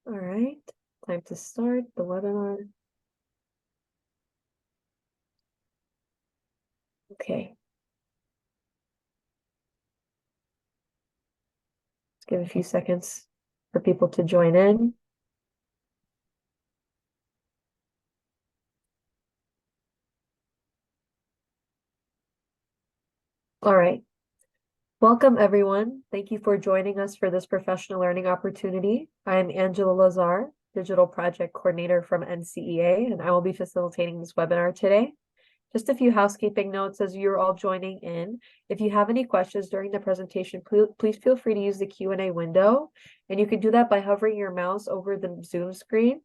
All right, time to start the webinar. Okay. Let's give a few seconds for people to join in. All right. Welcome, everyone. Thank you for joining us for this professional learning opportunity. I am Angela Lazar, Digital Project Coordinator from NCEA, and I will be facilitating this webinar today. Just a few housekeeping notes as you're all joining in. If you have any questions during the presentation, please feel free to use the Q&A window, and you can do that by hovering your mouse over the Zoom screen.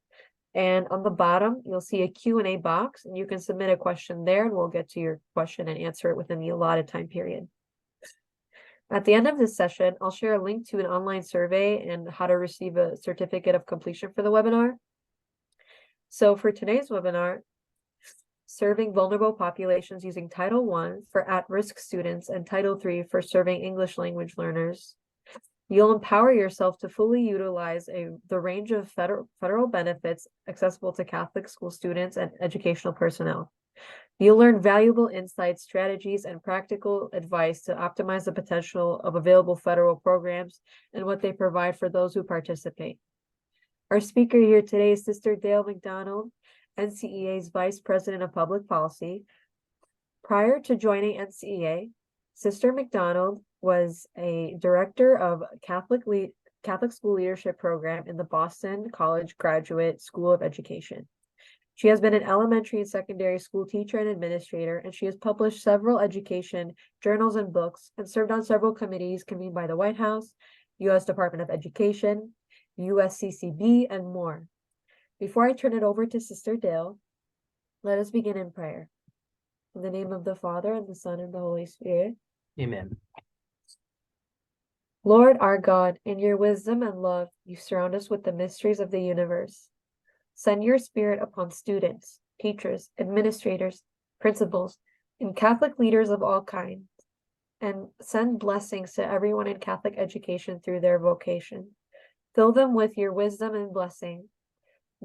And on the bottom, you'll see a Q&A box, and you can submit a question there, and we'll get to your question and answer it within the allotted time period. At the end of this session, I'll share a link to an online survey and how to receive a certificate of completion for the webinar. So for today's webinar, Serving Vulnerable Populations Using Title I for At-Risk Students and Title III for Serving English Language Learners, you'll empower yourself to fully utilize the range of federal benefits accessible to Catholic school students and educational personnel. You'll learn valuable insights, strategies, and practical advice to optimize the potential of available federal programs and what they provide for those who participate. Our speaker here today is Sister Dale McDonald, NCEA's Vice President of Public Policy. Prior to joining NCEA, Sister McDonald was a director of Catholic School Leadership Program in the Boston College Graduate School of Education. She has been an elementary and secondary school teacher and administrator, and she has published several education journals and books and served on several committees convened by the White House, U.S. Department of Education, USCCB, and more. Before I turn it over to Sister Dale, let us begin in prayer. In the name of the Father, and the Son, and the Holy Spirit. Amen. Lord our God, in your wisdom and love, you surround us with the mysteries of the universe. Send your Spirit upon students, teachers, administrators, principals, and Catholic leaders of all kinds, and send blessings to everyone in Catholic education through their vocation. Fill them with your wisdom and blessing.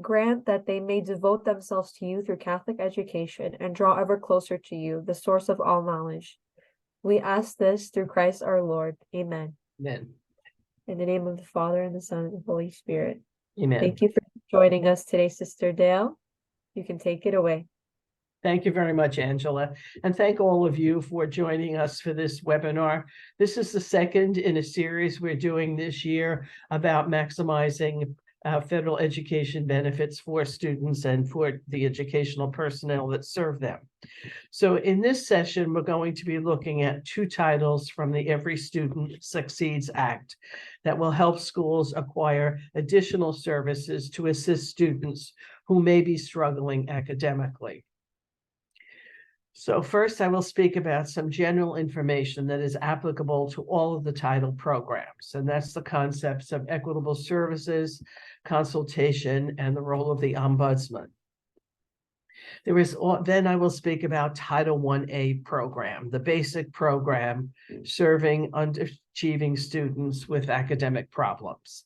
Grant that they may devote themselves to you through Catholic education and draw ever closer to you, the source of all knowledge. We ask this through Christ our Lord. Amen. Amen. In the name of the Father, and the Son, and the Holy Spirit. Amen. Thank you for joining us today, Sister Dale. You can take it away. Thank you very much, Angela. And thank all of you for joining us for this webinar. This is the second in a series we're doing this year about maximizing federal education benefits for students and for the educational personnel that serve them. So in this session, we're going to be looking at two titles from the Every Student Succeeds Act that will help schools acquire additional services to assist students who may be struggling academically. So first, I will speak about some general information that is applicable to all of the title programs, and that's the concepts of equitable services, consultation, and the role of the ombudsman. Then I will speak about Title 1A program, the basic program serving underachieving students with academic problems.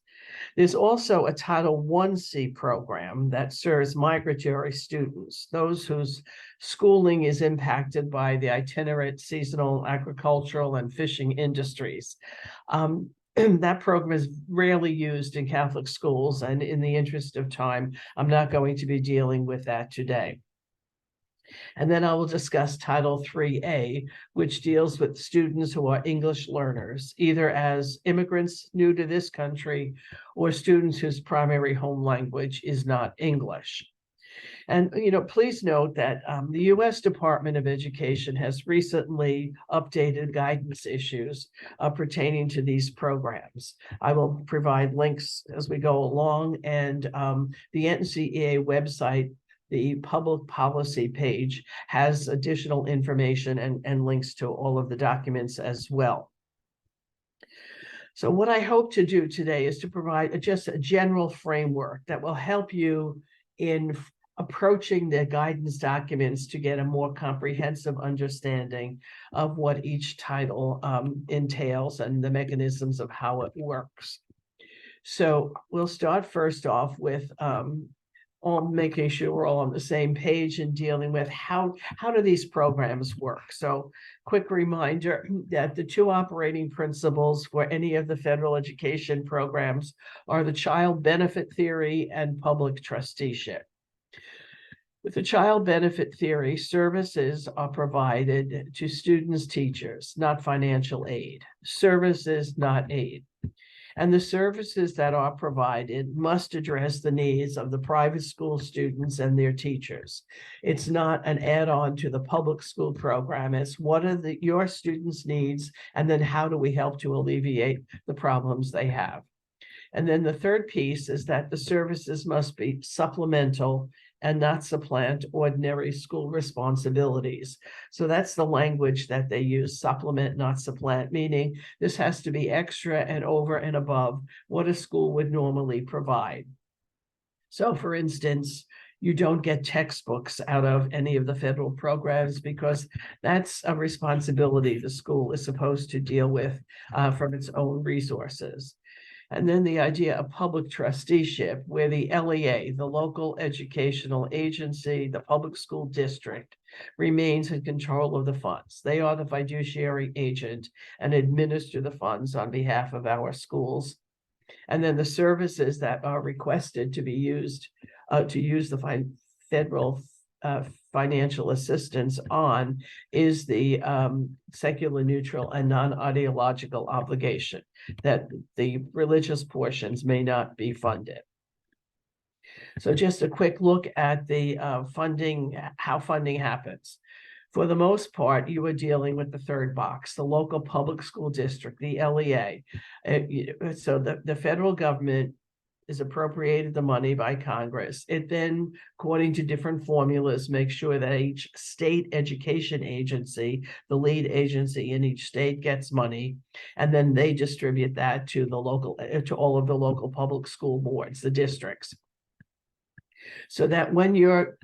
There's also a Title 1C program that serves migratory students, those whose schooling is impacted by the itinerant, seasonal, agricultural, and fishing industries. That program is rarely used in Catholic schools, and in the interest of time, I'm not going to be dealing with that today. And then I will discuss Title 3A, which deals with students who are English learners, either as immigrants new to this country or students whose primary home language is not English. And, please note that the U.S. Department of Education has recently updated guidance issues pertaining to these programs. I will provide links as we go along, and the NCEA website, the public policy page, has additional information and links to all of the documents as well. So what I hope to do today is to provide just a general framework that will help you in approaching the guidance documents to get a more comprehensive understanding of what each title entails and the mechanisms of how it works. So we'll start first off with all making sure we're all on the same page and dealing with how do these programs work. So quick reminder that the two operating principles for any of the federal education programs are the child benefit theory and public trusteeship. With the child benefit theory, services are provided to students, teachers, not financial aid. Services, not aid. And the services that are provided must address the needs of the private school students and their teachers. It's not an add-on to the public school program. It's what are your students' needs, and then how do we help to alleviate the problems they have? And then the third piece is that the services must be supplemental and not supplant ordinary school responsibilities. So that's the language that they use, supplement, not supplant, meaning this has to be extra and over and above what a school would normally provide. So for instance, you don't get textbooks out of any of the federal programs because that's a responsibility the school is supposed to deal with from its own resources. And then the idea of public trusteeship, where the LEA, the local educational agency, the public school district, remains in control of the funds. They are the fiduciary agent and administer the funds on behalf of our schools. And then the services that are requested to be used, to use the federal financial assistance on is the secular, neutral, and non-ideological obligation that the religious portions may not be funded. So just a quick look at the funding, how funding happens. For the most part, you are dealing with the third box, the local public school district, the LEA. So the federal government is appropriated the money by Congress. It then, according to different formulas, makes sure that each state education agency, the lead agency in each state, gets money, and then they distribute that to the local, to all of the local public school boards, the districts. So that when you're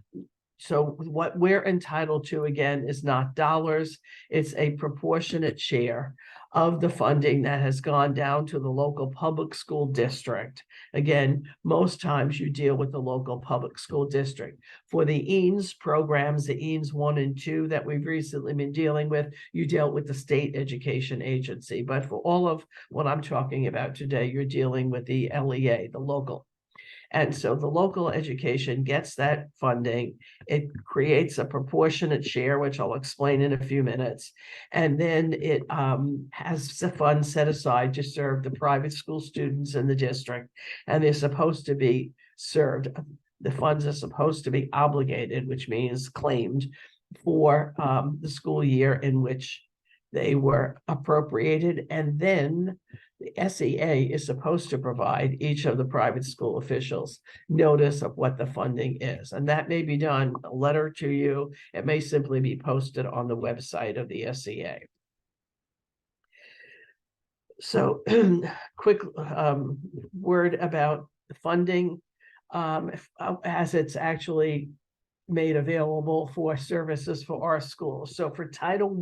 So what we're entitled to, again, is not dollars. It's a proportionate share of the funding that has gone down to the local public school district. Again, most times you deal with the local public school district. For the EANS programs, the EANS 1 and 2 that we've recently been dealing with, you dealt with the state education agency. But for all of what I'm talking about today, you're dealing with the LEA, the local. And so the local education gets that funding. It creates a proportionate share, which I'll explain in a few minutes. And then it has the funds set aside to serve the private school students in the district. And they're supposed to be served. The funds are supposed to be obligated, which means claimed for the school year in which they were appropriated. And then the SEA is supposed to provide each of the private school officials notice of what the funding is. And that may be done a letter to you. It may simply be posted on the website of the SEA. So quick word about the funding as it's actually made available for services for our schools. So for Title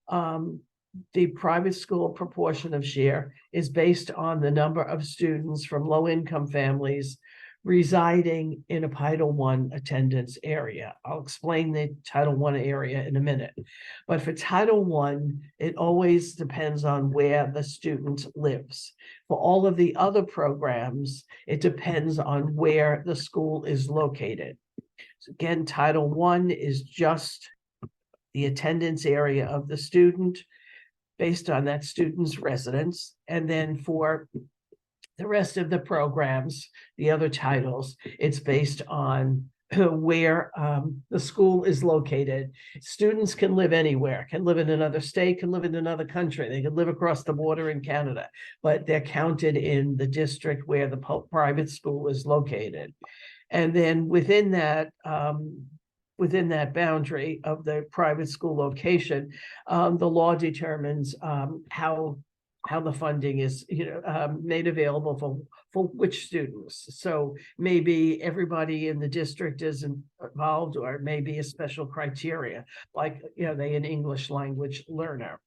I, the private school proportion of share is based on the number of students from low-income families residing in a Title I attendance area. I'll explain the Title I area in a minute. But for Title I, it always depends on where the student lives. For all of the other programs, it depends on where the school is located. So again, Title I is just the attendance area of the student based on that student's residence. And then for the rest of the programs, the other titles, it's based on where the school is located. Students can live anywhere, can live in another state, can live in another country. They can live across the border in Canada, but they're counted in the district where the private school is located. And then within that boundary of the private school location, the law determines how the funding is made available for which students. So maybe everybody in the district is involved, or maybe a special criteria, like they an English language learner.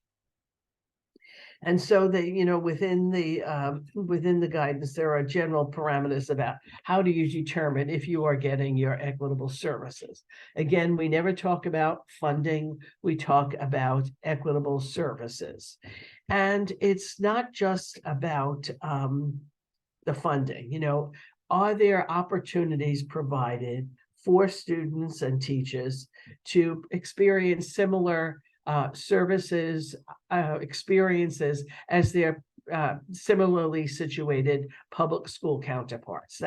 And so within the guidance, there are general parameters about how do you determine if you are getting your equitable services. Again, we never talk about funding, we talk about equitable services. And it's not just about the funding, are there opportunities provided for students and teachers to experience similar services, experiences as their similarly situated public school counterparts.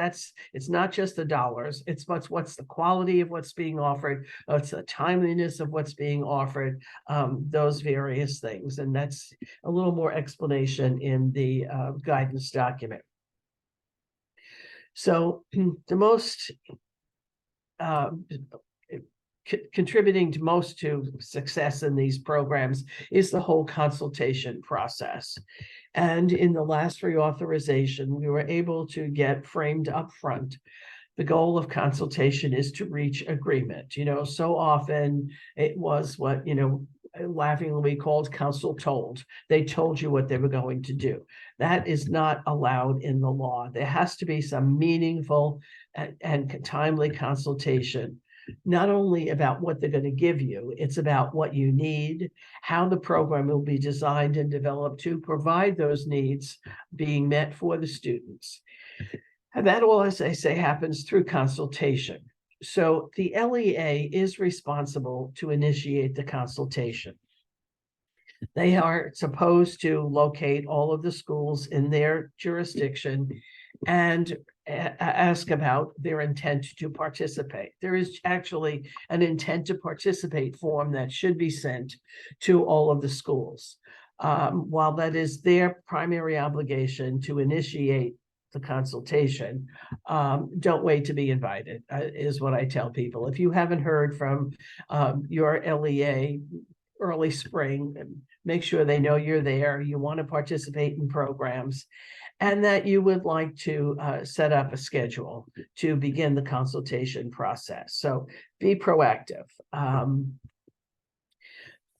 It's not just the dollars, it's what's the quality of what's being offered, it's the timeliness of what's being offered, those various things. And that's a little more explanation in the guidance document. So the most contributing to most to success in these programs is the whole consultation process. And in the last reauthorization, we were able to get framed up front. The goal of consultation is to reach agreement. So often it was what, laughingly called counsel told. They told you what they were going to do. That is not allowed in the law. There has to be some meaningful and timely consultation, not only about what they're going to give you, it's about what you need, how the program will be designed and developed to provide those needs being met for the students. And that all, as I say, happens through consultation. So the LEA is responsible to initiate the consultation. They are supposed to locate all of the schools in their jurisdiction and ask about their intent to participate. There is actually an intent to participate form that should be sent to all of the schools. While that is their primary obligation to initiate the consultation, don't wait to be invited, is what I tell people. If you haven't heard from your LEA early spring, make sure they know you're there, you want to participate in programs, and that you would like to set up a schedule to begin the consultation process. So be proactive.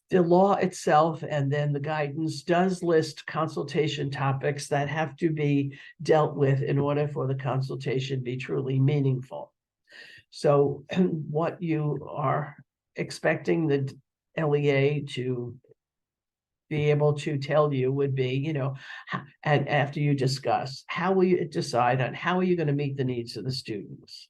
The law itself and then the guidance does list consultation topics that have to be dealt with in order for the consultation to be truly meaningful. So what you are expecting the LEA to be able to tell you would be, and after you discuss, how will you decide on how are you going to meet the needs of the students?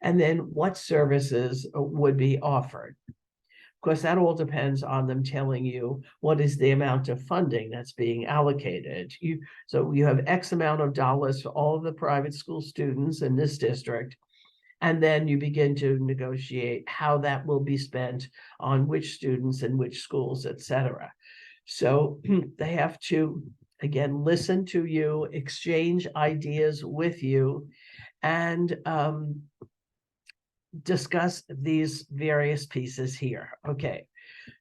And then what services would be offered? Of course, that all depends on them telling you what is the amount of funding that's being allocated. So you have X amount of dollars for all of the private school students in this district, and then you begin to negotiate how that will be spent on which students and which schools, et cetera. So they have to, again, listen to you, exchange ideas with you, and discuss these various pieces here. Okay,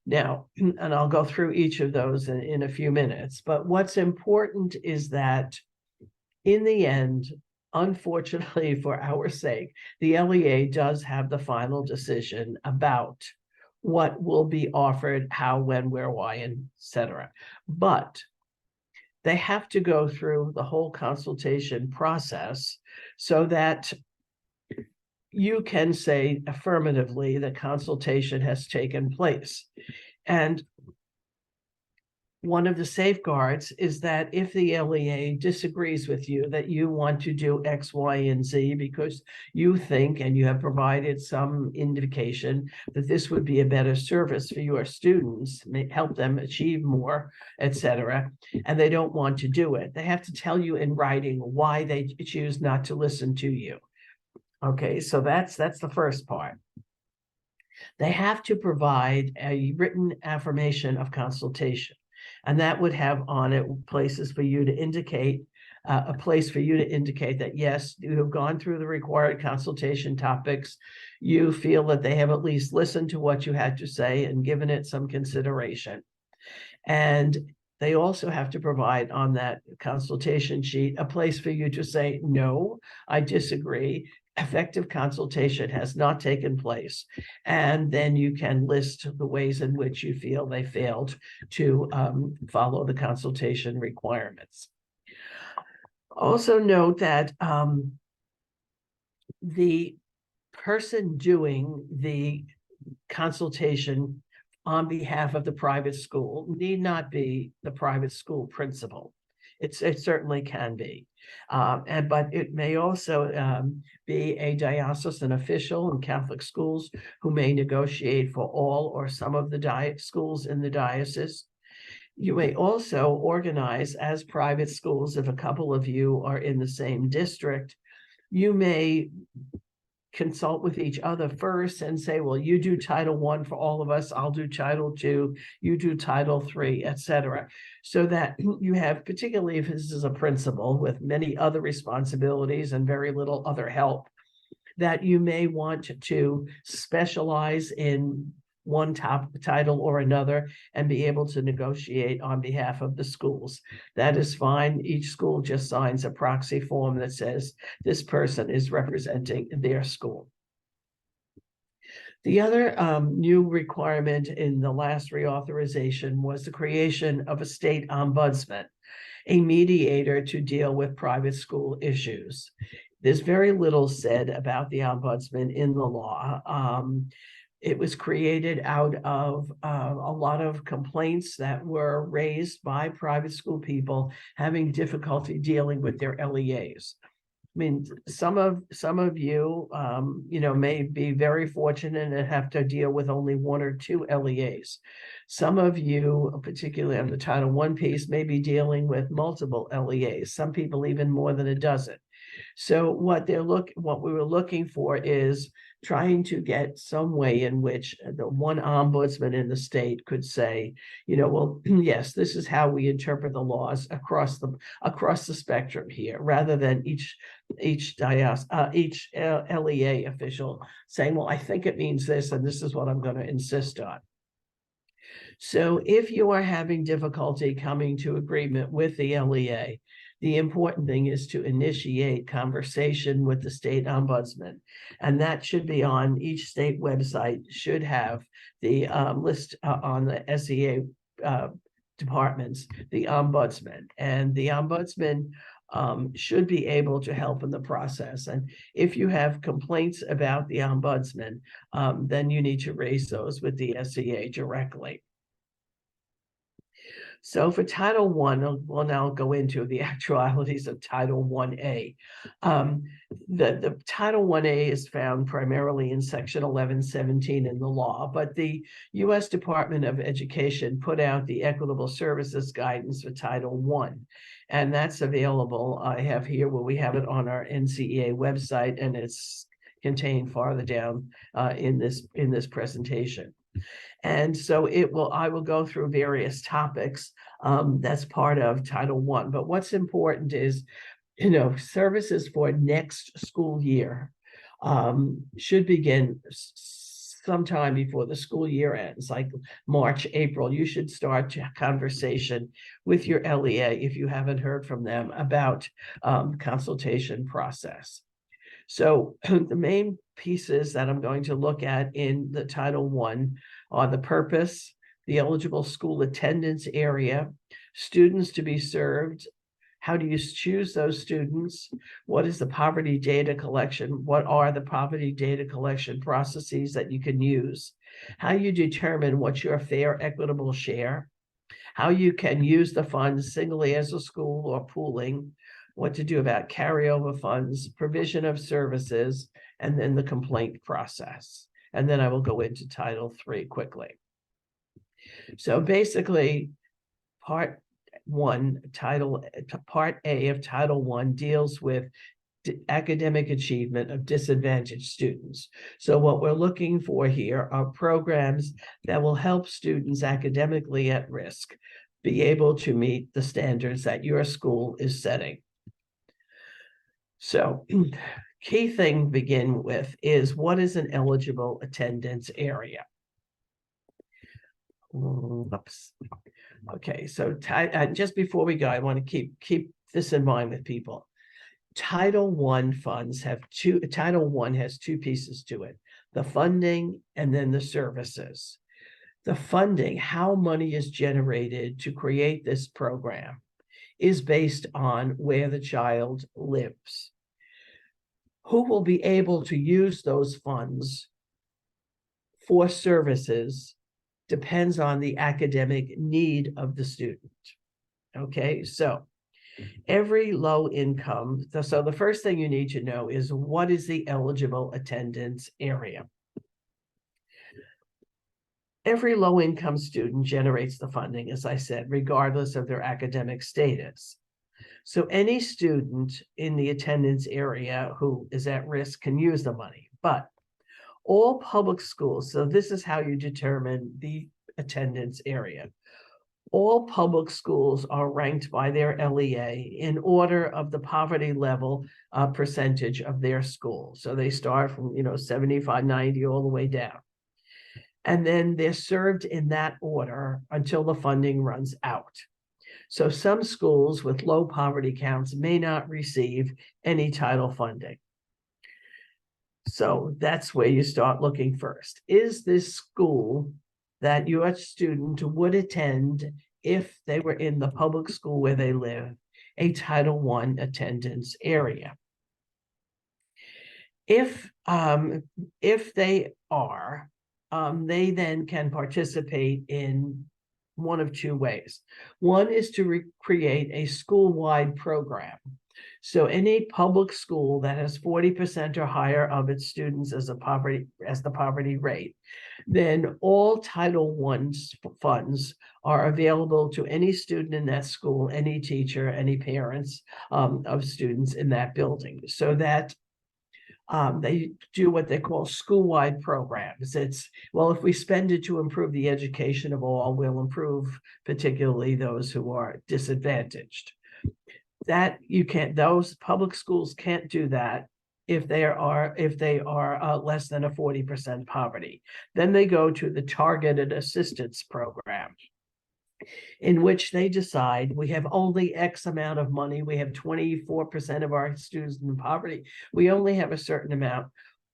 now, and I'll go through each of those in a few minutes, but what's important is that in the end, unfortunately for our sake, the LEA does have the final decision about what will be offered, how, when, where, why, and et cetera. But they have to go through the whole consultation process so that you can say affirmatively that consultation has taken place. And one of the safeguards is that if the LEA disagrees with you that you want to do X, Y, and Z because you think and you have provided some indication that this would be a better service for your students, may help them achieve more, et cetera, and they don't want to do it, they have to tell you in writing why they choose not to listen to you. Okay, so that's the first part. They have to provide a written affirmation of consultation, and that would have on it places for you to indicate, a place for you to indicate that, yes, you have gone through the required consultation topics. You feel that they have at least listened to what you had to say and given it some consideration. And they also have to provide on that consultation sheet a place for you to say, no, I disagree. effective consultation has not taken place, and then you can list the ways in which you feel they failed to follow the consultation requirements. Also note that the person doing the consultation on behalf of the private school need not be the private school principal. It certainly can be. But it may also be a diocesan official in Catholic schools who may negotiate for all or some of the schools in the diocese. You may also organize as private schools. If a couple of you are in the same district, you may consult with each other first and say, well, you do Title I for all of us, I'll do Title II, you do Title III, etc. So that you have, particularly if this is a principal with many other responsibilities and very little other help, that you may want to specialize in one top title or another and be able to negotiate on behalf of the schools. That is fine. Each school just signs a proxy form that says this person is representing their school. The other new requirement in the last reauthorization was the creation of a state ombudsman, a mediator to deal with private school issues. There's very little said about the ombudsman in the law. It was created out of a lot of complaints that were raised by private school people having difficulty dealing with their LEAs. I mean, some of you, may be very fortunate and have to deal with only one or two LEAs. Some of you, particularly on the Title I piece, may be dealing with multiple LEAs. Some people even more than a dozen. So what we were looking for is trying to get some way in which the one ombudsman in the state could say, well, yes, this is how we interpret the laws across the spectrum here, rather than each LEA official saying, well, I think it means this, and this is what I'm going to insist on. So if you are having difficulty coming to agreement with the LEA, the important thing is to initiate conversation with the state ombudsman. And that should be on each state website, should have the list on the SEA departments, the ombudsman. And the ombudsman should be able to help in the process. And if you have complaints about the ombudsman, then you need to raise those with the SEA directly. So for Title I, we'll now go into the actualities of Title I-A. The Title I-A is found primarily in Section 1117 in the law, but the U.S. Department of Education put out the Equitable Services Guidance for Title I, and that's available. I have here where we have it on our NCEA website, and it's contained farther down in this presentation. And so I will go through various topics that's part of Title I. But what's important is, services for next school year should begin sometime before the school year ends, like March, April. You should start a conversation with your LEA if you haven't heard from them about consultation process. So the main pieces that I'm going to look at in the Title I are the purpose, the eligible school attendance area, students to be served, how do you choose those students, what is the poverty data collection, what are the poverty data collection processes that you can use, how you determine what's your fair equitable share, how you can use the funds singly as a school or pooling, what to do about carryover funds, provision of services, and then the complaint process. And then I will go into Title III quickly. So basically, Part A of Title I deals with academic achievement of disadvantaged students. So what we're looking for here are programs that will help students academically at risk be able to meet the standards that your school is setting. So key thing to begin with is, what is an eligible attendance area? Oops. Okay, so just before we go, I want to keep this in mind with people. Title I funds have Title I has two pieces to it, the funding and then the services. The funding, how money is generated to create this program, is based on where the child lives. Who will be able to use those funds for services depends on the academic need of the student. Okay, so every low income, so the first thing you need to know is what is the eligible attendance area. Every low income student generates the funding, as I said, regardless of their academic status. So any student in the attendance area who is at risk can use the money, but all public schools, so this is how you determine the attendance area. All public schools are ranked by their LEA in order of the poverty level percentage of their school. So they start from 75, 90 all the way down. And then they're served in that order until the funding runs out. So some schools with low poverty counts may not receive any title funding. So that's where you start looking first. Is this school that your student would attend if they were in the public school where they live a Title I attendance area? If they are, they then can participate in one of two ways. One is to create a school-wide program. So any public school that has 40% or higher of its students as the poverty rate, then all Title I funds are available to any student in that school, any teacher, any parents of students in that building, so that they do what they call school-wide programs. It's, well, if we spend it to improve the education of all, we'll improve particularly those who are disadvantaged. That you can't, those public schools can't do that if they are less than a 40% poverty. Then they go to the targeted assistance program, in which they decide we have only X amount of money. We have 24% of our students in poverty. We only have a certain amount.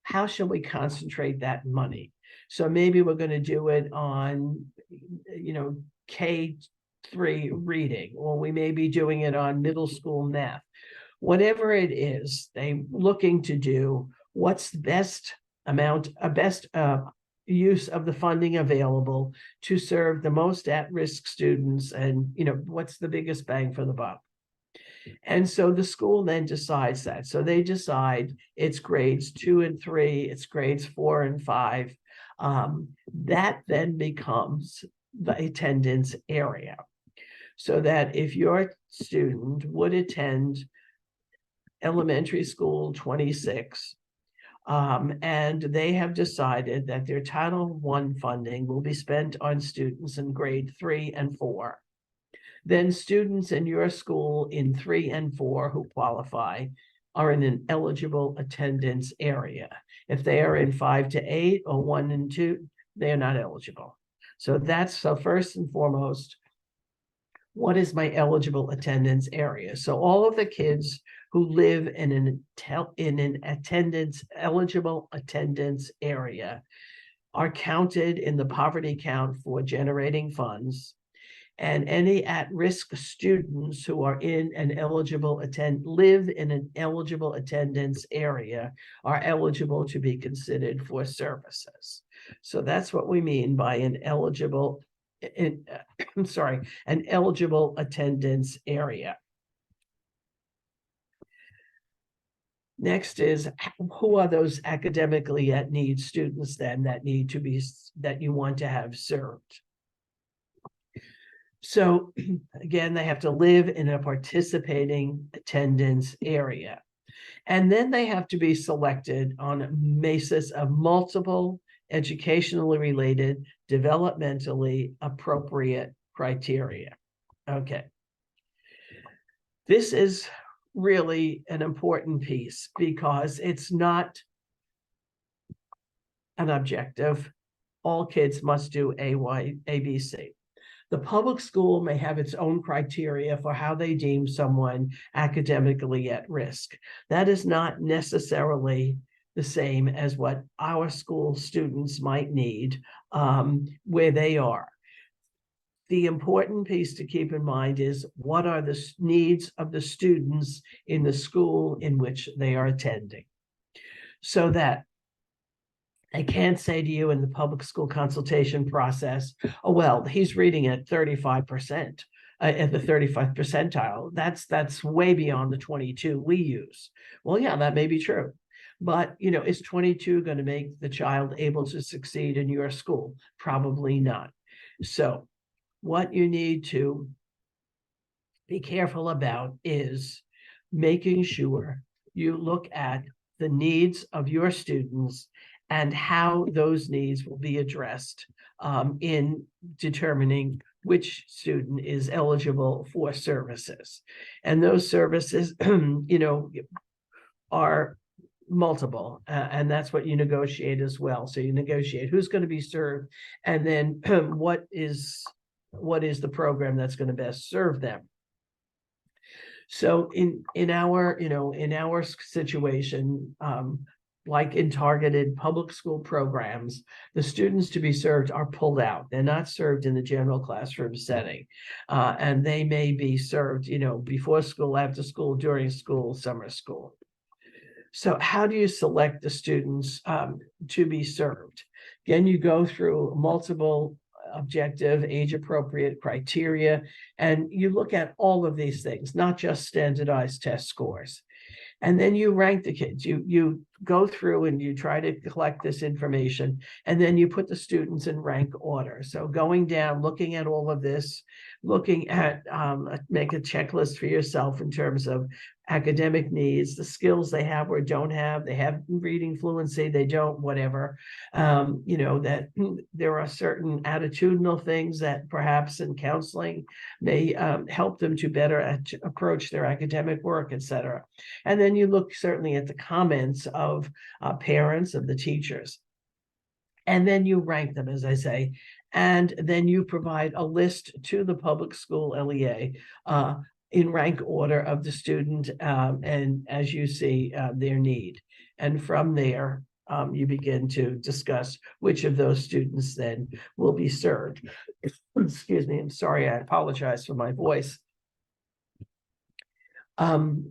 How shall we concentrate that money? So maybe we're going to do it on, K3 reading, or we may be doing it on middle school math. Whatever it is, they're looking to do what's the best use of the funding available to serve the most at-risk students, and what's the biggest bang for the buck. And so the school then decides that. So they decide it's grades 2 and 3, it's grades 4 and 5. That then becomes the attendance area. So that if your student would attend elementary school 26, and they have decided that their Title I funding will be spent on students in grade 3 and 4. Then students in your school in 3 and 4 who qualify are in an eligible attendance area. If they are in 5 to 8 or 1 and 2, they are not eligible. So first and foremost, what is my eligible attendance area? So all of the kids who live in an eligible attendance area are counted in the poverty count for generating funds, and any at-risk students who are live in an eligible attendance area are eligible to be considered for services. So that's what we mean by an eligible attendance area. Next is, who are those academically at need students then that you want to have served? So again, they have to live in a participating attendance area. And then they have to be selected on a basis of multiple educationally related, developmentally appropriate criteria. Okay. This is really an important piece because it's not an objective. All kids must do ABC. The public school may have its own criteria for how they deem someone academically at risk. That is not necessarily the same as what our school students might need where they are. The important piece to keep in mind is what are the needs of the students in the school in which they are attending. So that I can't say to you in the public school consultation process, oh, well, he's reading at 35%, at the 35th percentile. That's way beyond the 22 we use. Well, yeah, that may be true. But, you know, is 22 going to make the child able to succeed in your school? Probably not. So what you need to be careful about is making sure you look at the needs of your students and how those needs will be addressed in determining which student is eligible for services. And those services, you know, are multiple, and that's what you negotiate as well. So you negotiate who's going to be served, and then what is the program that's going to best serve them. So in our situation, like in targeted public school programs, the students to be served are pulled out. They're not served in the general classroom setting. And they may be served, you know, before school, after school, during school, summer school. So how do you select the students to be served? Again, you go through multiple objective, age-appropriate criteria, and you look at all of these things, not just standardized test scores. And then you rank the kids. You go through and you try to collect this information, and then you put the students in rank order. So going down, looking at all of this, looking at, make a checklist for yourself in terms of academic needs, the skills they have or don't have. They have reading fluency, they don't, whatever. You know, that there are certain attitudinal things that perhaps in counseling may help them to better approach their academic work, etc. And then you look certainly at the comments of parents, of the teachers. And then you rank them, as I say, and then you provide a list to the public school LEA in rank order of the student, and as you see their need. And from there, you begin to discuss which of those students then will be served. Excuse me, I'm sorry, I apologize for my voice.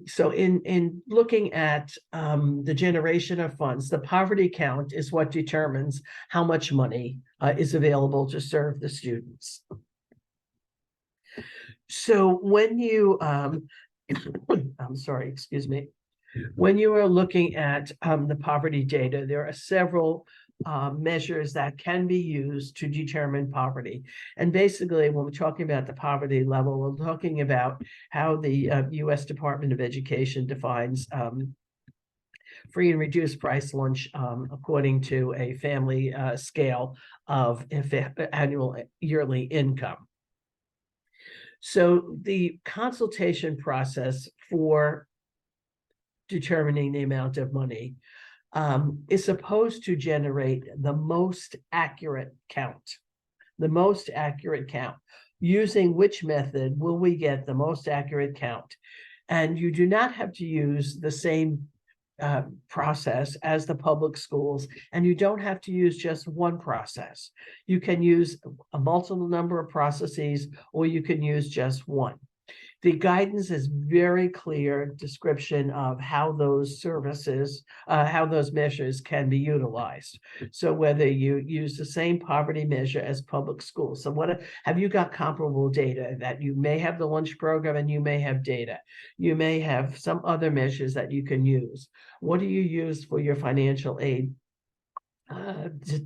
So in looking at the generation of funds, the poverty count is what determines how much money is available to serve the students. So when you, I'm sorry, excuse me, when you are looking at the poverty data, there are several measures that can be used to determine poverty. And basically, when we're talking about the poverty level, we're talking about how the U.S. Department of Education defines free and reduced price lunch according to a family scale of annual yearly income. So the consultation process for determining the amount of money is supposed to generate the most accurate count. The most accurate count. Using which method will we get the most accurate count? And you do not have to use the same process as the public schools, and you don't have to use just one process. You can use a multiple number of processes, or you can use just one. The guidance is very clear description of how those services, how those measures can be utilized. So whether you use the same poverty measure as public schools. So what have you got comparable data that you may have the lunch program and you may have data. You may have some other measures that you can use. What do you use for your financial aid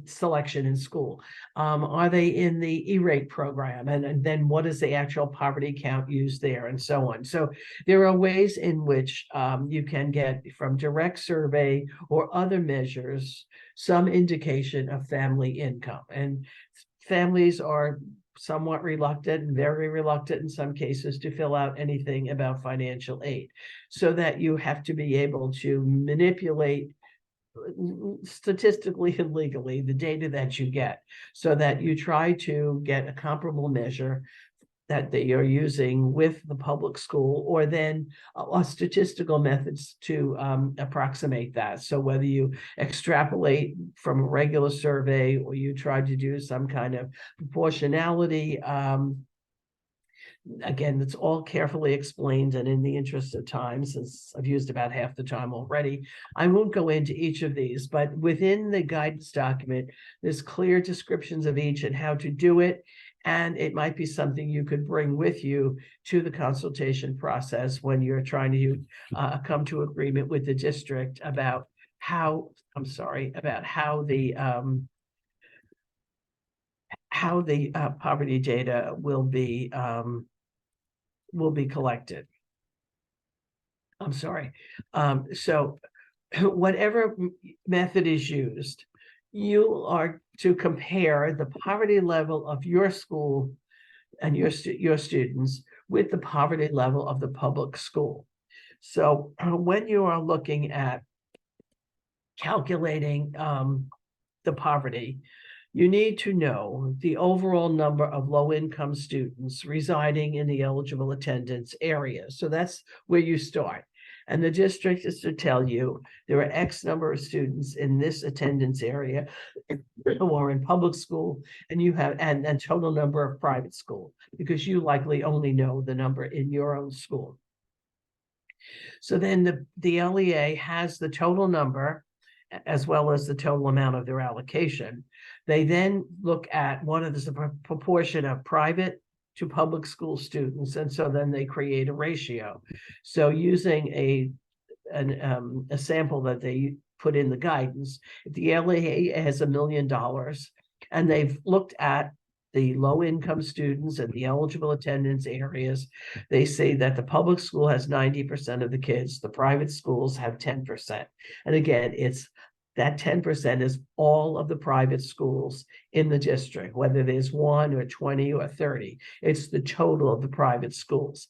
selection in school? Are they in the E-rate program? And then what is the actual poverty count used there, and so on. So there are ways in which you can get from direct survey or other measures some indication of family income. And families are somewhat reluctant and very reluctant in some cases to fill out anything about financial aid, so that you have to be able to manipulate statistically and legally the data that you get, so that you try to get a comparable measure that you're using with the public school, or then statistical methods to approximate that. So whether you extrapolate from a regular survey, or you try to do some kind of proportionality, again, it's all carefully explained, and in the interest of time, since I've used about half the time already, I won't go into each of these, but within the guidance document, there's clear descriptions of each and how to do it. And it might be something you could bring with you to the consultation process when you're trying to come to agreement with the district about how, about how the poverty data will be collected. So whatever method is used, you are to compare the poverty level of your school and your students with the poverty level of the public school. So when you are looking at calculating the poverty, you need to know the overall number of low-income students residing in the eligible attendance area. So that's where you start. And the district is to tell you there are X number of students in this attendance area who are in public school, and you have and total number of private school, because you likely only know the number in your own school. So then the LEA has the total number as well as the total amount of their allocation. They then look at what is the proportion of private to public school students, and so then they create a ratio. So using a sample that they put in the guidance, if the LEA has $1 million and they've looked at the low-income students and the eligible attendance areas, they say that the public school has 90% of the kids, the private schools have 10%. And again, it's that 10% is all of the private schools in the district, whether there's 1 or 20 or 30. It's the total of the private schools.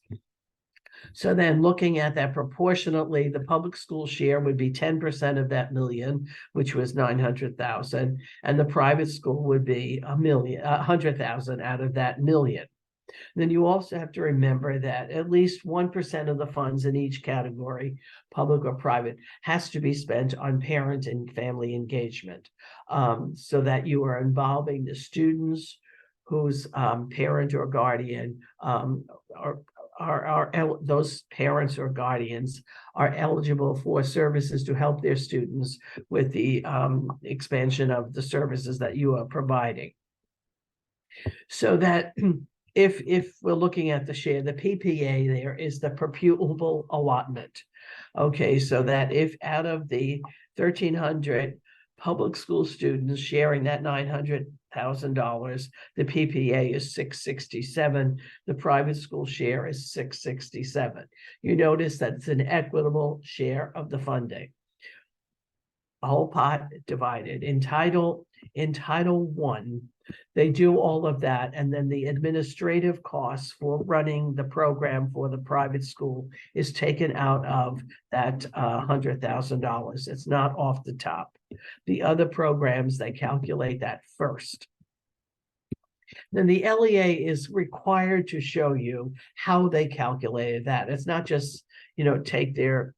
So then looking at that proportionately, the public school share would be 10% of that million, which was 900,000, and the private school would be 100,000 out of that million. Then you also have to remember that at least 1% of the funds in each category, public or private, has to be spent on parent and family engagement, so that you are involving the students whose parent or guardian those parents or guardians are eligible for services to help their students with the expansion of the services that you are providing. So that if we're looking at the share, the PPA there is the per pupil allotment. Okay, so that if out of the 1,300 public school students sharing that $900,000, the PPA is $667. The private school share is $667. You notice that it's an equitable share of the funding. A whole pot divided. In Title I, they do all of that, and then the administrative costs for running the program for the private school is taken out of that $100,000. It's not off the top. The other programs, they calculate that first. Then the LEA is required to show you how they calculated that. It's not just, take their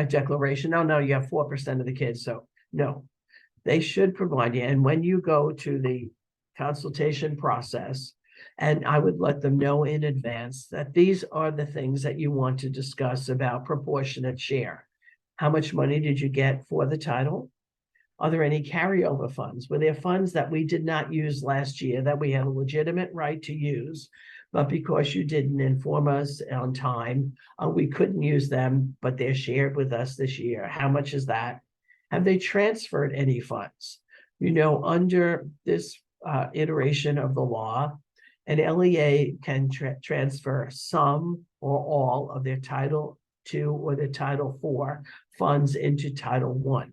declaration. Oh, no, you have 4% of the kids. So no, they should provide you. And when you go to the consultation process, and I would let them know in advance that these are the things that you want to discuss about proportionate share. How much money did you get for the title? Are there any carryover funds? Were there funds that we did not use last year that we had a legitimate right to use, but because you didn't inform us on time, we couldn't use them, but they're shared with us this year? How much is that? Have they transferred any funds? Under this iteration of the law, an LEA can transfer some or all of their Title II or their Title IV funds into Title I.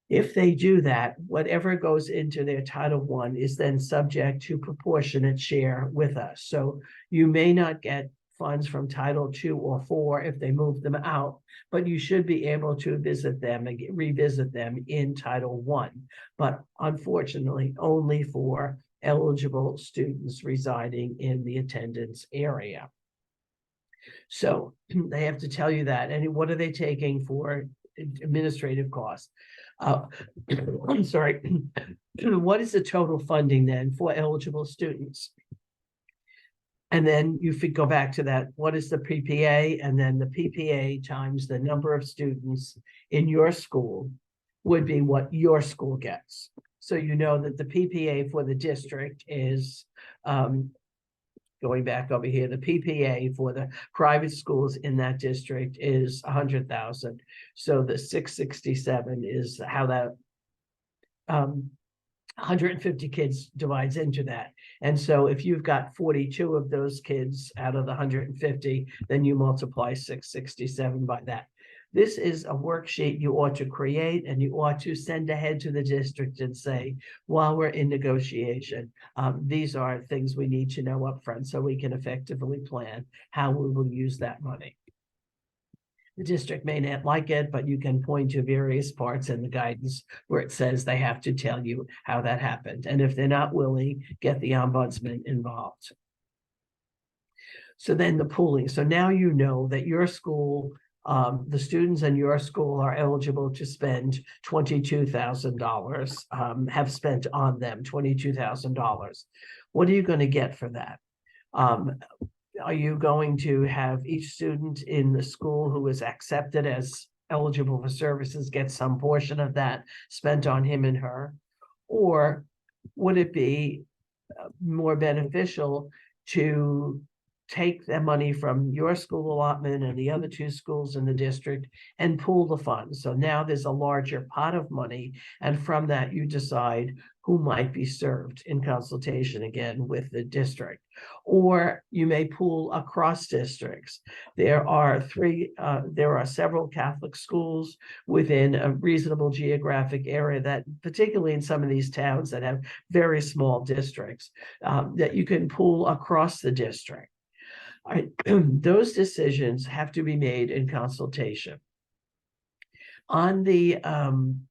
If they do that, whatever goes into their Title I is then subject to proportionate share with us. So you may not get funds from Title II or IV if they move them out, but you should be able to visit them and revisit them in Title I. But unfortunately, only for eligible students residing in the attendance area. So they have to tell you that. And what are they taking for administrative costs? I'm sorry. What is the total funding then for eligible students? And then you go back to that. What is the PPA? And then the PPA times the number of students in your school would be what your school gets. So you know that the PPA for the district is, going back over here, the PPA for the private schools in that district is 100,000. So the 667 is how that 150 kids divides into that. And so if you've got 42 of those kids out of the 150, then you multiply 667 by that. This is a worksheet you ought to create, and you ought to send ahead to the district and say, while we're in negotiation, these are things we need to know up front so we can effectively plan how we will use that money. The district may not like it, but you can point to various parts in the guidance where it says they have to tell you how that happened. And if they're not willing, get the ombudsman involved. So then the pooling. So now you know that your school, the students in your school are eligible to spend $22,000, have spent on them $22,000. What are you going to get for that? Are you going to have each student in the school who is accepted as eligible for services get some portion of that spent on him and her? Or would it be more beneficial to take the money from your school allotment and the other two schools in the district and pool the funds? So now there's a larger pot of money, and from that you decide who might be served in consultation again with the district. Or you may pool across districts. There are several Catholic schools within a reasonable geographic area that, particularly in some of these towns that have very small districts, that you can pool across the district. All right. Those decisions have to be made in consultation. On the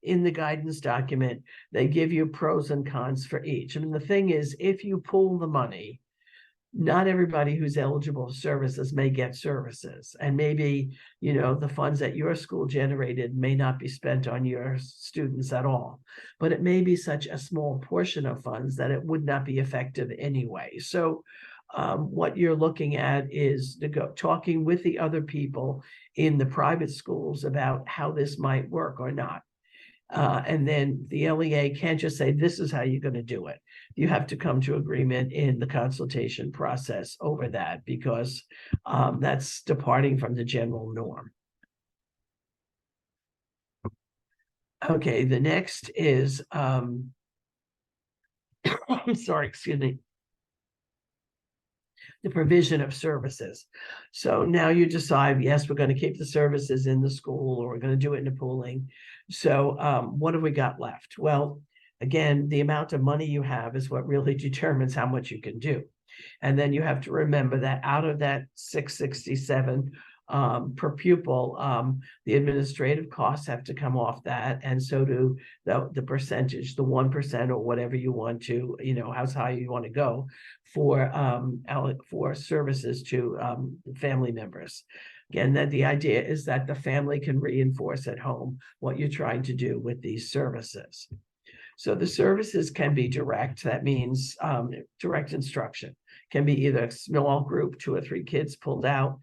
in the guidance document, they give you pros and cons for each. I mean, the thing is, if you pool the money, not everybody who's eligible for services may get services. And maybe, you know, the funds that your school generated may not be spent on your students at all, but it may be such a small portion of funds that it would not be effective anyway. So what you're looking at is talking with the other people in the private schools about how this might work or not. And then the LEA can't just say, this is how you're going to do it. You have to come to agreement in the consultation process over that, because that's departing from the general norm. Okay, the next is, I'm sorry, excuse me. The provision of services. So now you decide, yes, we're going to keep the services in the school, or we're going to do it in the pooling. So what have we got left? Well, again, the amount of money you have is what really determines how much you can do. And then you have to remember that out of that 667 per pupil, the administrative costs have to come off that, and so do the percentage, the 1% or whatever you want to, you know, how high you want to go for services to family members. Again, that the idea is that the family can reinforce at home what you're trying to do with these services. So the services can be direct. That means direct instruction. Can be either a small group, 2 or 3 kids pulled out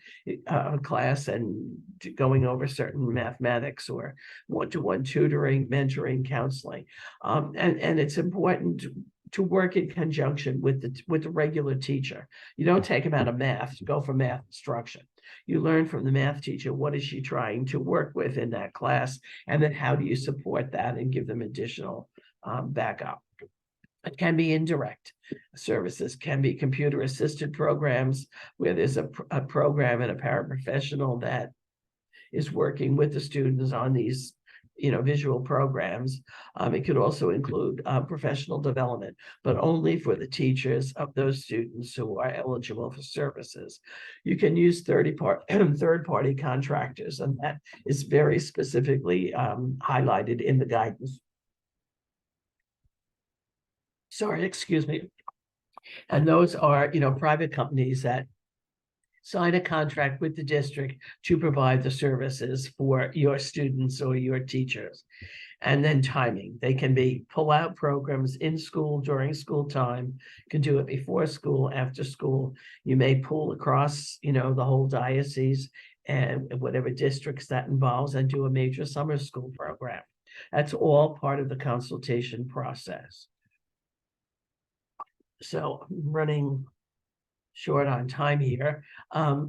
of a class and going over certain mathematics, or one-to-one tutoring, mentoring, counseling. And it's important to work in conjunction with the regular teacher. You don't take them out of math to go for math instruction. You learn from the math teacher, what is she trying to work with in that class? And then how do you support that and give them additional backup? It can be indirect services, can be computer assisted programs where there's a program and a paraprofessional that is working with the students on these visual programs. It could also include professional development, but only for the teachers of those students who are eligible for services. You can use third-party contractors, and that is very specifically highlighted in the guidance. Sorry, excuse me. And those are, private companies that sign a contract with the district to provide the services for your students or your teachers. And then timing. They can be pull-out programs in school during school time. You can do it before school, after school. You may pull across, the whole diocese and whatever districts that involves, and do a major summer school program. That's all part of the consultation process. So I'm running short on time here.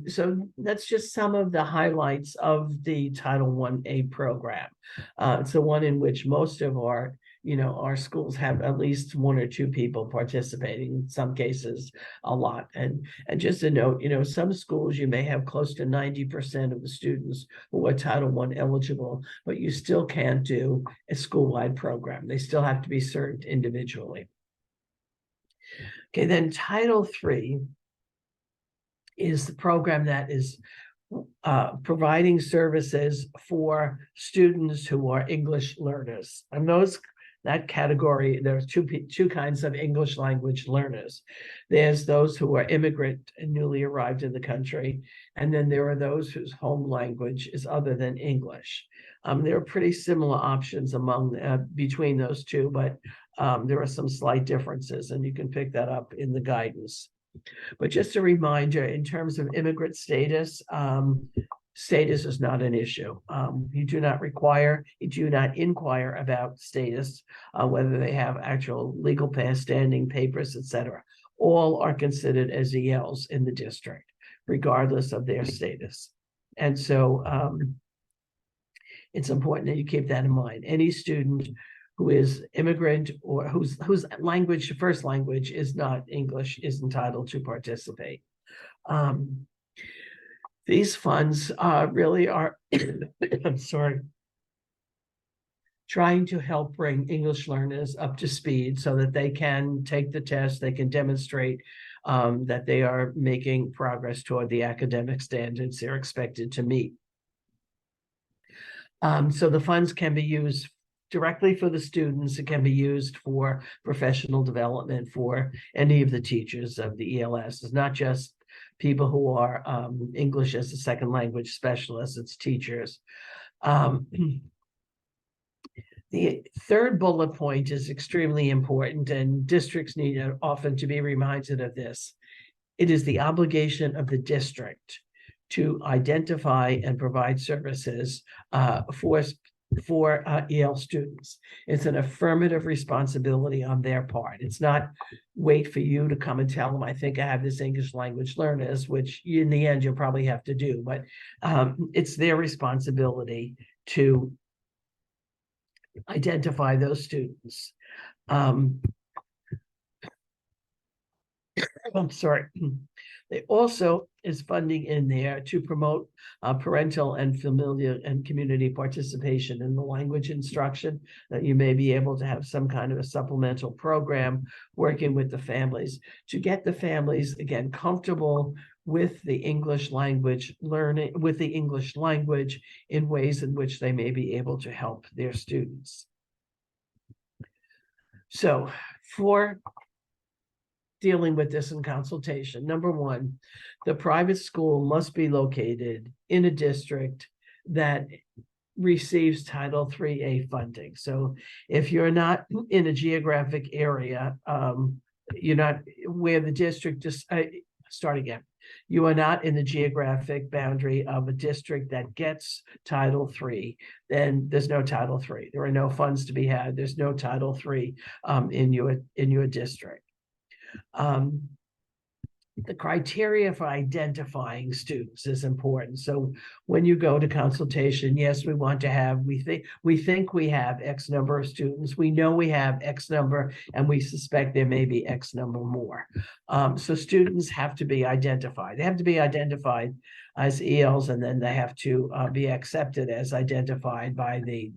So that's just some of the highlights of the Title 1A program. It's the one in which most of our schools have at least one or two people participating, in some cases a lot. And just a note, some schools you may have close to 90% of the students who are Title I eligible, but you still can't do a school-wide program. They still have to be served individually. Okay, then Title III is the program that is providing services for students who are English learners. And that category, there's two kinds of English language learners. There's those who are immigrant and newly arrived in the country, and then there are those whose home language is other than English. There are pretty similar options between those two, but there are some slight differences, and you can pick that up in the guidance. But just a reminder, in terms of immigrant status, status is not an issue. You do not inquire about status, whether they have actual legal pass, standing papers, etc. All are considered as ELs in the district, regardless of their status. And so it's important that you keep that in mind. Any student who is immigrant or whose first language is not English is entitled to participate. These funds really are, I'm sorry, trying to help bring English learners up to speed so that they can take the test, they can demonstrate that they are making progress toward the academic standards they're expected to meet. So the funds can be used directly for the students. It can be used for professional development for any of the teachers of the ELS. It's not just people who are English as a second language specialists, it's teachers. The third bullet point is extremely important, and districts need often to be reminded of this. It is the obligation of the district to identify and provide services for EL students. It's an affirmative responsibility on their part. It's not wait for you to come and tell them, I think I have this English language learners, which in the end you'll probably have to do, but it's their responsibility to identify those students. I'm sorry. There also is funding in there to promote parental and familial and community participation in the language instruction, that you may be able to have some kind of a supplemental program working with the families to get the families, again, comfortable with the English language learning, with the English language in ways in which they may be able to help their students. So for dealing with this in consultation, number one, the private school must be located in a district that receives Title IIIA funding. So if you're not in a geographic area, you're not where the district you are not in the geographic boundary of a district that gets Title III, then there's no Title III. There are no funds to be had. There's no Title III in your district. The criteria for identifying students is important. So when you go to consultation, yes, we want to have, we think we have X number of students. We know we have X number, and we suspect there may be X number more. So students have to be identified. They have to be identified as ELs, and then they have to be accepted as identified by the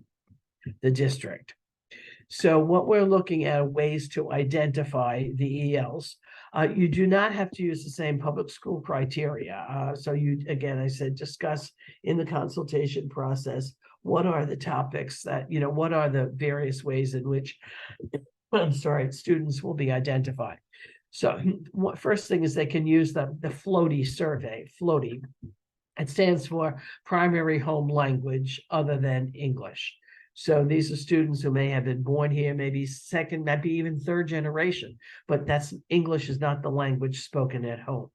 the district. So what we're looking at are ways to identify the ELs. You do not have to use the same public school criteria. So you, again, I said, discuss in the consultation process, what are the topics that, what are the various ways in which, I'm sorry, students will be identified. So first thing is they can use the floaty survey, floaty. It stands for primary home language other than English. So these are students who may have been born here, maybe second, maybe even third generation, but English is not the language spoken at home.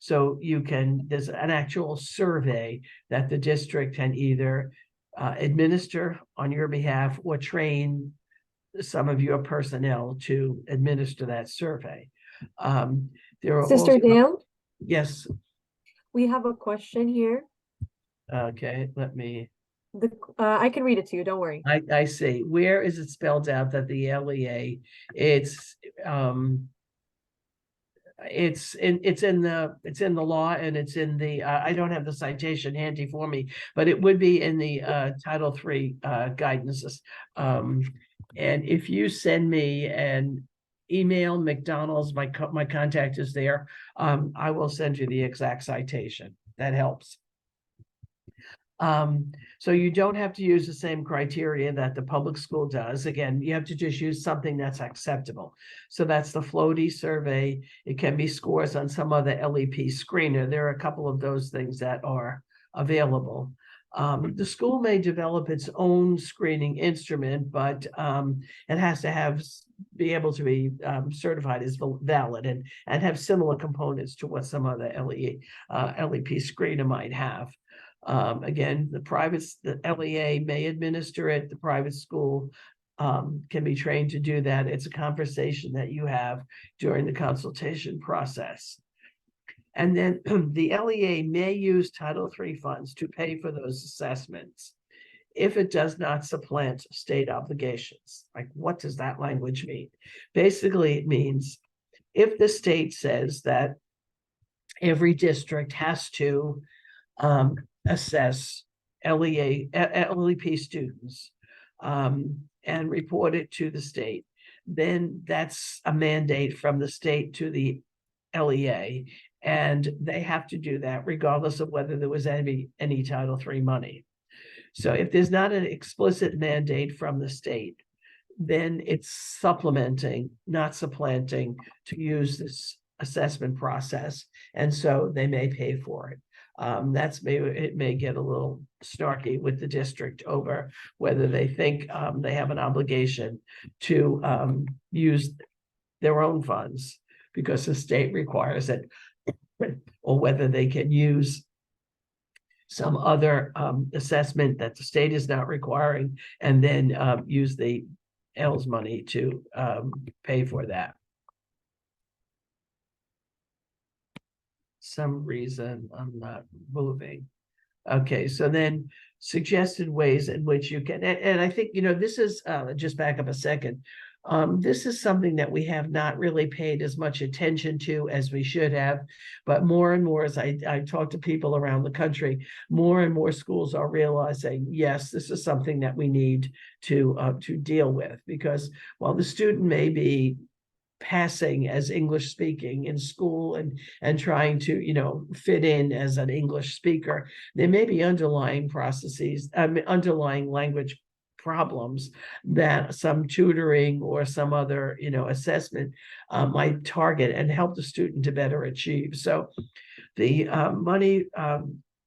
So there's an actual survey that the district can either administer on your behalf or train some of your personnel to administer that survey. There are Sister also, Dale, yes, we have a question here. okay, let me. I can read it to you, don't worry. I see. Where is it spelled out that the LEA, it's in the law, and it's in the, I don't have the citation handy for me, but it would be in the Title III guidances. And if you send me an email, McDonald's, my contact is there. I will send you the exact citation. That helps. So you don't have to use the same criteria that the public school does. Again, you have to just use something that's acceptable. So that's the floaty survey. It can be scores on some other LEP screener. There are a couple of those things that are available. The school may develop its own screening instrument, but it has to be able to be certified as valid and have similar components to what some other LEP screener might have. Again, the LEA may administer it. The private school can be trained to do that. It's a conversation that you have during the consultation process. And then the LEA may use Title III funds to pay for those assessments if it does not supplant state obligations. Like, what does that language mean? Basically, it means if the state says that every district has to assess LEP students and report it to the state, then that's a mandate from the state to the LEA, and they have to do that regardless of whether there was any Title III money. So if there's not an explicit mandate from the state, then it's supplementing, not supplanting, to use this assessment process, and so they may pay for it. It may get a little snarky with the district over whether they think they have an obligation to use their own funds because the state requires it, or whether they can use some other assessment that the state is not requiring and then use the L's money to pay for that. Some reason I'm not moving. Okay, so then suggested ways in which you can, and I think, this is, just back up a second. This is something that we have not really paid as much attention to as we should have, but more and more as I talk to people around the country, more and more schools are realizing, yes, this is something that we need to deal with, because while the student may be passing as English speaking in school and trying to fit in as an English speaker, there may be underlying processes, underlying language problems that some tutoring or some other assessment might target and help the student to better achieve. So the money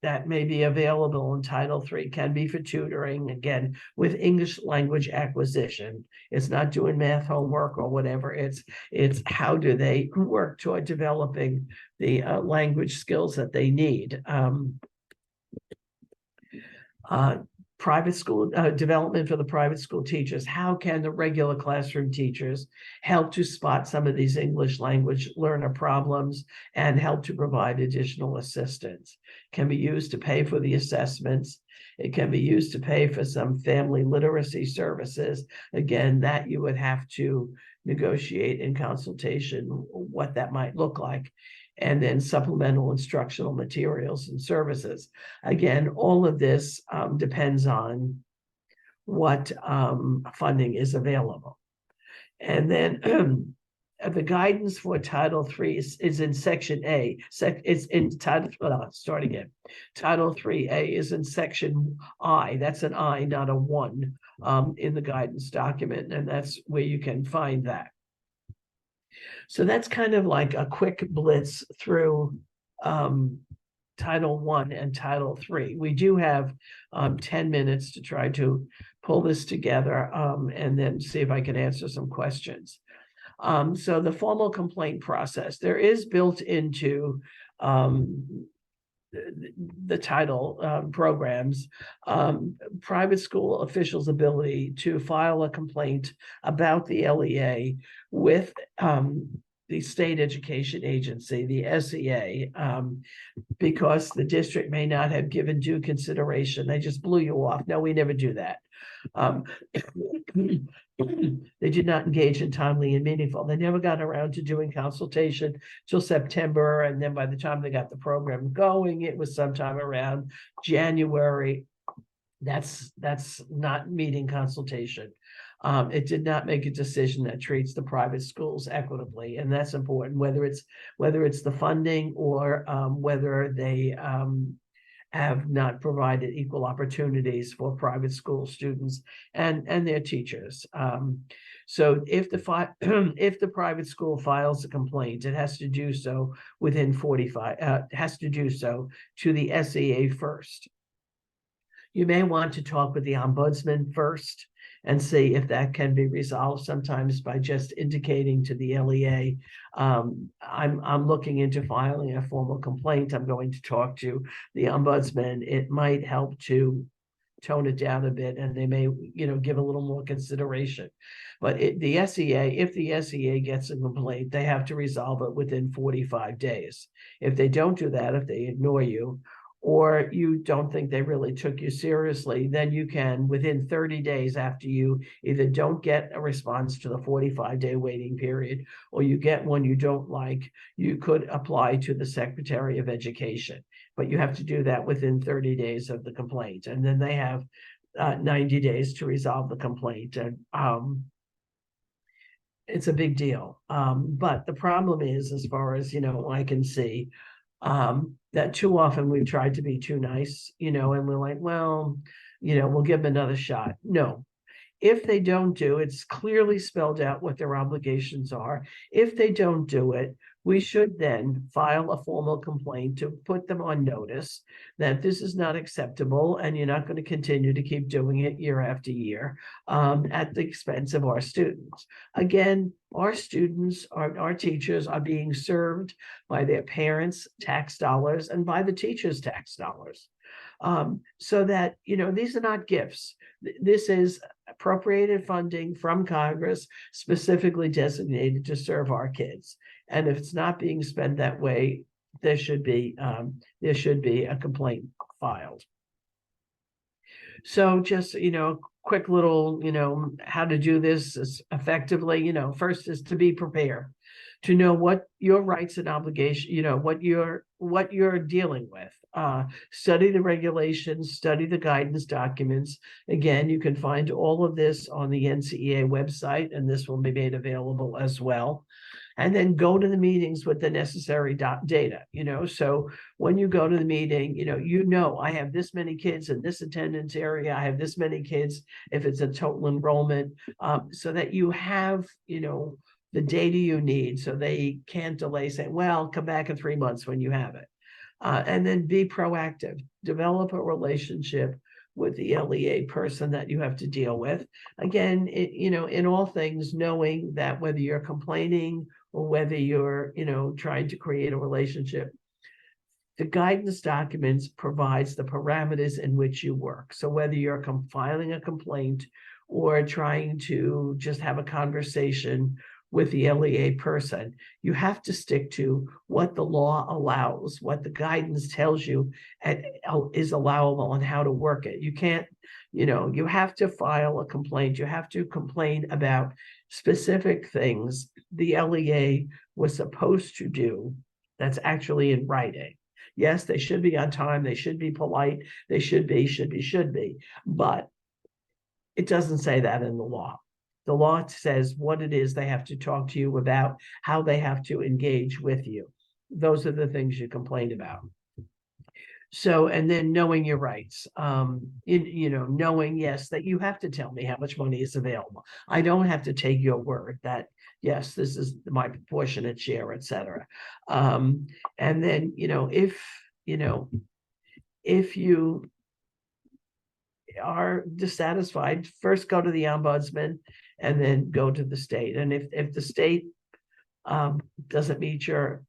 that may be available in Title III can be for tutoring, again, with English language acquisition. It's not doing math homework or whatever. It's how do they work toward developing the language skills that they need. Private school development for the private school teachers. How can the regular classroom teachers help to spot some of these English language learner problems and help to provide additional assistance? Can be used to pay for the assessments. It can be used to pay for some family literacy services. Again, that you would have to negotiate in consultation what that might look like. And then supplemental instructional materials and services. Again, all of this depends on what funding is available. And then the guidance for Title III is in Section A. It's in Title, start again. Title 3A is in Section I. That's an I, not a 1, in the guidance document, and that's where you can find that. So that's kind of like a quick blitz through Title I and Title III. We do have 10 minutes to try to pull this together and then see if I can answer some questions. So the formal complaint process, there is built into the title programs, private school officials' ability to file a complaint about the LEA with the state education agency, the SEA, because the district may not have given due consideration. They just blew you off. No, we never do that. They did not engage in timely and meaningful. They never got around to doing consultation till September. And then by the time they got the program going, it was sometime around January. That's not meeting consultation. It did not make a decision that treats the private schools equitably, and that's important, whether it's the funding or whether they have not provided equal opportunities for private school students and their teachers. So if the private school files a complaint, it has to do so within 45. Has to do so to the SEA first. You may want to talk with the ombudsman first and see if that can be resolved, sometimes by just indicating to the LEA, I'm looking into filing a formal complaint. I'm going to talk to the ombudsman. It might help to tone it down a bit, and they may, give a little more consideration. But if the SEA gets a complaint, they have to resolve it within 45 days. If they don't do that, if they ignore you, or you don't think they really took you seriously, then you can, within 30 days after you either don't get a response to the 45-day waiting period, or you get one you don't like, you could apply to the Secretary of Education. But you have to do that within 30 days of the complaint. And then they have 90 days to resolve the complaint. And it's a big deal. But the problem is, as far as, I can see, that too often we've tried to be too nice, and we're like, well, we'll give them another shot. No, if they don't do it, it's clearly spelled out what their obligations are. If they don't do it, we should then file a formal complaint to put them on notice that this is not acceptable and you're not going to continue to keep doing it year after year at the expense of our students. Again, our students, our teachers are being served by their parents' tax dollars and by the teachers' tax dollars. So that, these are not gifts. This is appropriated funding from Congress specifically designated to serve our kids. And if it's not being spent that way, there should be a complaint filed. So just, quick little, how to do this effectively, first is to be prepared, to know what your rights and obligations, what you're dealing with. Study the regulations, study the guidance documents. Again, you can find all of this on the NCEA website, and this will be made available as well. And then go to the meetings with the necessary data, so when you go to the meeting, I have this many kids in this attendance area, I have this many kids if it's a total enrollment, so that you have, the data you need, so they can't delay saying, well, come back in 3 months when you have it. And then be proactive, develop a relationship with the LEA person that you have to deal with. Again, in all things, knowing that whether you're complaining or whether you're, trying to create a relationship, the guidance documents provides the parameters in which you work. So whether you're filing a complaint or trying to just have a conversation with the LEA person, you have to stick to what the law allows, what the guidance tells you is allowable, and how to work it. You can't, you have to file a complaint. You have to complain about specific things the LEA was supposed to do that's actually in writing. Yes, they should be on time. They should be polite. They should be, but It doesn't say that in the law. The law says what it is they have to talk to you about, how they have to engage with you. Those are the things you complain about. So, and then knowing your rights, knowing, yes, that you have to tell me how much money is available. I don't have to take your word that, yes, this is my proportionate share, et cetera. And then, if you are dissatisfied, first go to the ombudsman and then go to the state. And if the state doesn't meet your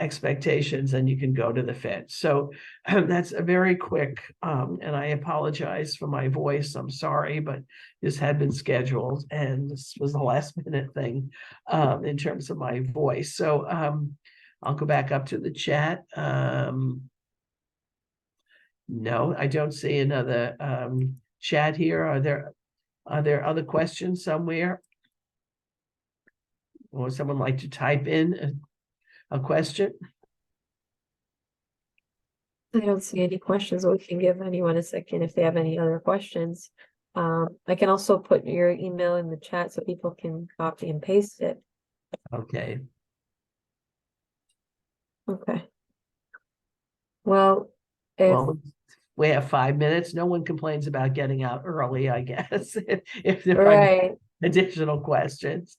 expectations, then you can go to the Fed. So that's a very quick, and I apologize for my voice. I'm sorry, but this had been scheduled and this was the last minute thing in terms of my voice. So I'll go back up to the chat. No, I don't see another chat here. Are there other questions somewhere? Or would someone like to type in a question? I don't see any questions. We can give anyone a second if they have any other questions. I can also put your email in the chat so people can copy and paste it. Okay. Okay. Well, we have 5 minutes. No one complains about getting out early, I guess, if there are right. additional questions.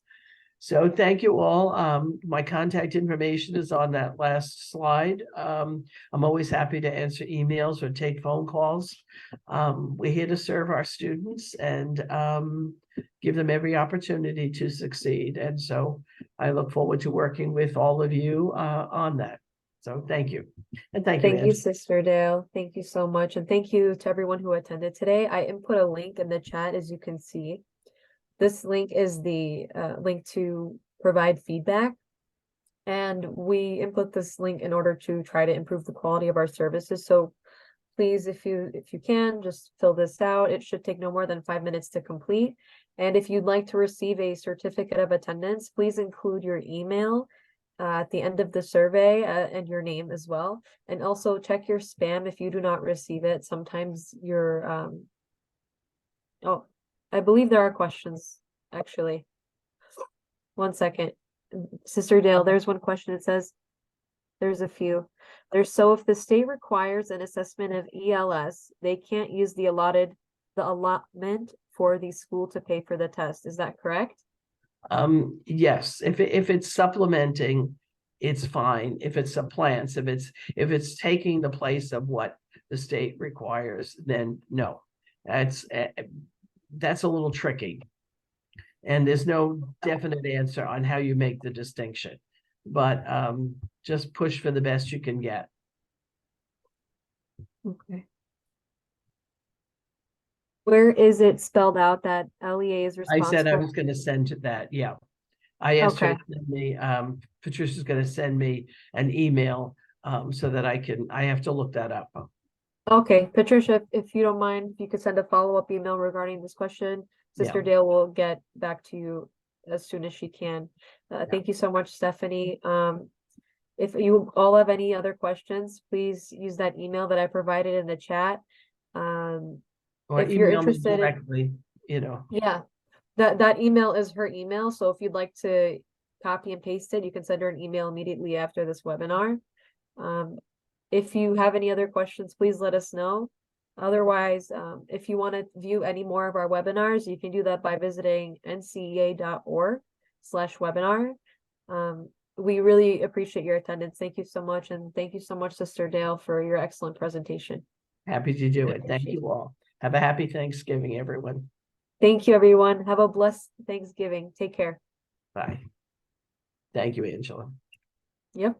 So thank you all. My contact information is on that last slide. I'm always happy to answer emails or take phone calls. We're here to serve our students and give them every opportunity to succeed. And so I look forward to working with all of you on that. So thank you. And thank you, Thank you, Angela. Sister Dale. Thank you so much. And thank you to everyone who attended today. I input a link in the chat, as you can see. This link is the link to provide feedback. And we input this link in order to try to improve the quality of our services. So please, if you can, just fill this out. It should take no more than 5 minutes to complete. And if you'd like to receive a certificate of attendance, please include your email at the end of the survey and your name as well. And also check your spam if you do not receive it. Sometimes your oh, I believe there are questions, actually. 1 second. Sister Dale, there's one question. It says, there's a few. So if the state requires an assessment of ELS, they can't use the allotment for the school to pay for the test. Is that correct? Yes, if it's supplementing, it's fine. If it supplants, if it's taking the place of what the state requires, then no. That's a little tricky. And there's no definite answer on how you make the distinction. But just push for the best you can get. Okay. Where is it spelled out that LEA is responsible? I said I was going to send to that. Yeah. I asked her to send me, Patricia's going to send me an email so that I have to look that up. Okay, Patricia, if you don't mind, if you could send a follow-up email regarding this question, Sister Dale will get back to you as soon as she can. Thank you so much, Stephanie. If you all have any other questions, please use that email that I provided in the chat. Or if you're email me interested directly, Yeah, that email is her email. So if you'd like to copy and paste it, you can send her an email immediately after this webinar. If you have any other questions, please let us know. Otherwise, if you want to view any more of our webinars, you can do that by visiting ncea.org/webinar. We really appreciate your attendance. Thank you so much. And thank you so much, Sister Dale, for your excellent presentation. Happy to do it. Thank you all. Have a happy Thanksgiving, everyone. Thank you, everyone. Have a blessed Thanksgiving. Take care. Bye. Thank you, Angela. Yep.